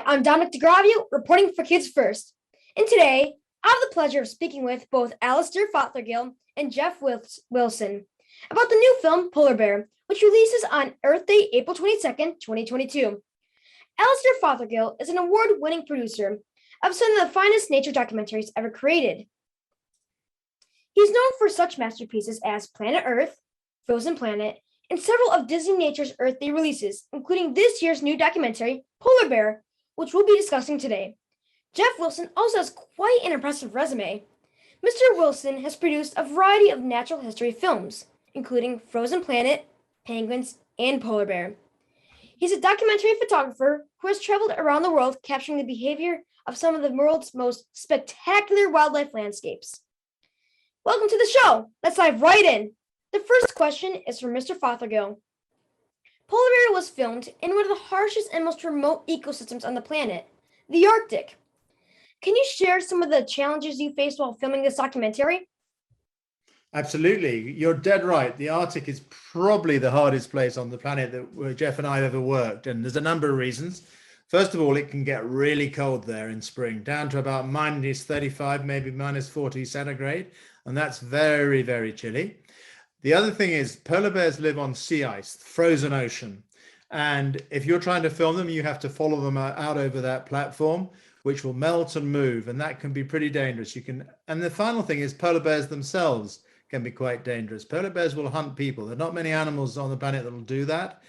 I'm Dominic D, reporting for Kids First. And today, I have the pleasure of speaking with both Alastair Fothergill and Jeff Wilson about the new film Polar Bear, which releases on Earth Day, April 22nd, 2022. Alastair Fothergill is an award-winning producer of some of the finest nature documentaries ever created. He's known for such masterpieces as Planet Earth, Frozen Planet, and several of Disneynature's Earth Day releases, including this year's new documentary, Polar Bear, which we'll be discussing today. Jeff Wilson also has quite an impressive resume. Mr. Wilson has produced a variety of natural history films, including Frozen Planet, Penguins, and Polar Bear. He's a documentary photographer who has traveled around the world capturing the behavior of some of the world's most spectacular wildlife landscapes. Welcome to the show. Let's dive right in. The first question is from Mr. Fothergill. Polar Bear was filmed in one of the harshest and most remote ecosystems on the planet, the Arctic. Can you share some of the challenges you faced while filming this documentary? Absolutely. You're dead right. The Arctic is probably the hardest place on the planet that Jeff and I have ever worked. And there's a number of reasons. First of all, it can get really cold there in spring, down to about minus 35, maybe minus 40 centigrade. And that's very, very chilly. The other thing is polar bears live on sea ice, frozen ocean. And if you're trying to film them, you have to follow them out over that platform, which will melt and move. And that can be pretty dangerous. And the final thing is polar bears themselves can be quite dangerous. Polar bears will hunt people. There are not many animals on the planet that will do that.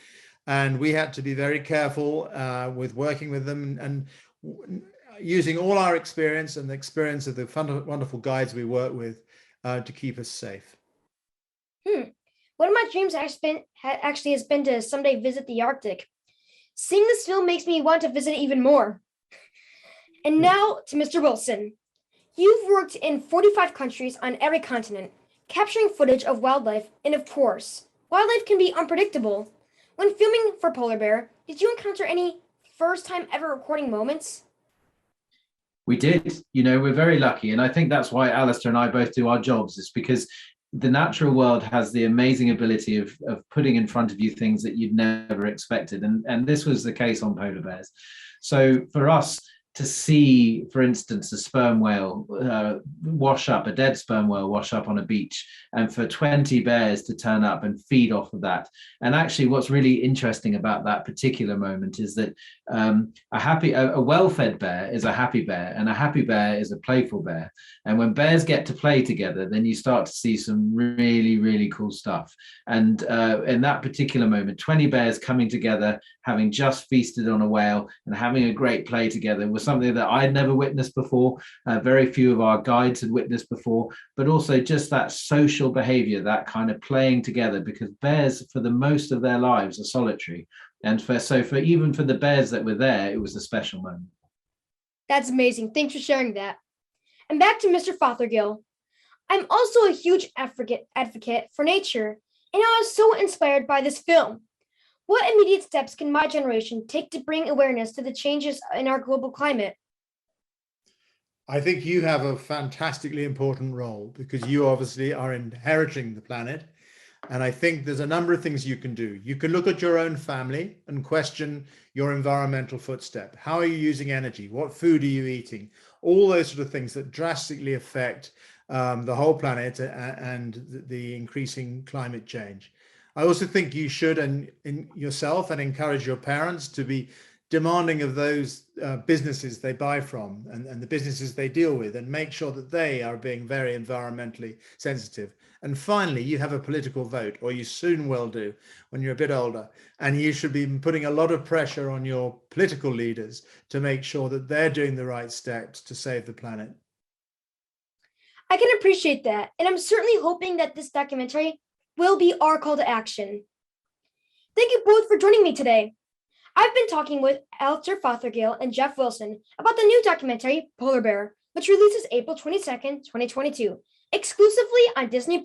And we had to be very careful with working with them and using all our experience and the experience of the wonderful guides we work with to keep us safe. One of my dreams actually has been to someday visit the Arctic. Seeing this film makes me want to visit it even more. And now to Mr. Wilson. You've worked in 45 countries on every continent, capturing footage of wildlife, and of course, wildlife can be unpredictable. When filming for Polar Bear, did you encounter any first-time ever recording moments? We did. We're very lucky. And I think that's why Alastair and I both do our jobs, is because the natural world has the amazing ability of putting in front of you things that you'd never expected. And this was the case on polar bears. So for us to see, for instance, a sperm whale wash up, a dead sperm whale wash up on a beach, and for 20 bears to turn up and feed off of that. And actually what's really interesting about that particular moment is that a well-fed bear is a happy bear, and a happy bear is a playful bear. And when bears get to play together, then you start to see some really, really cool stuff. And in that particular moment, 20 bears coming together, having just feasted on a whale and having a great play together was something that I'd never witnessed before. Very few of our guides had witnessed before, but also just that social behavior, that kind of playing together, because bears for the most of their lives are solitary. And for even for the bears that were there, it was a special moment. That's amazing. Thanks for sharing that. And back to Mr. Fothergill. I'm also a huge advocate for nature, and I was so inspired by this film. What immediate steps can my generation take to bring awareness to the changes in our global climate? I think you have a fantastically important role because you obviously are inheriting the planet. And I think there's a number of things you can do. You can look at your own family and question your environmental footstep. How are you using energy? What food are you eating? All those sort of things that drastically affect the whole planet and the increasing climate change. I also think you should, and in yourself, and encourage your parents to be demanding of those businesses they buy from and the businesses they deal with, and make sure that they are being very environmentally sensitive. And finally, you have a political vote, or you soon will do when you're a bit older, and you should be putting a lot of pressure on your political leaders to make sure that they're doing the right steps to save the planet. I can appreciate that, and I'm certainly hoping that this documentary will be our call to action. Thank you both for joining me today. I've been talking with Alastair Fothergill and Jeff Wilson about the new documentary, Polar Bear, which releases April 22nd, 2022, exclusively on Disney+.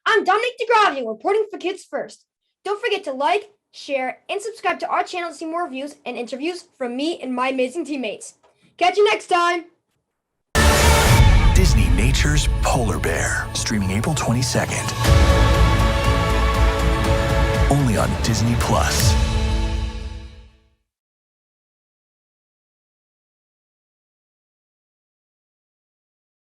I'm Dominic D, reporting for Kids First. Don't forget to like, share, and subscribe to our channel to see more reviews and interviews from me and my amazing teammates. Catch you next time! Disneynature's Polar Bear, streaming April 22nd. Only on Disney+.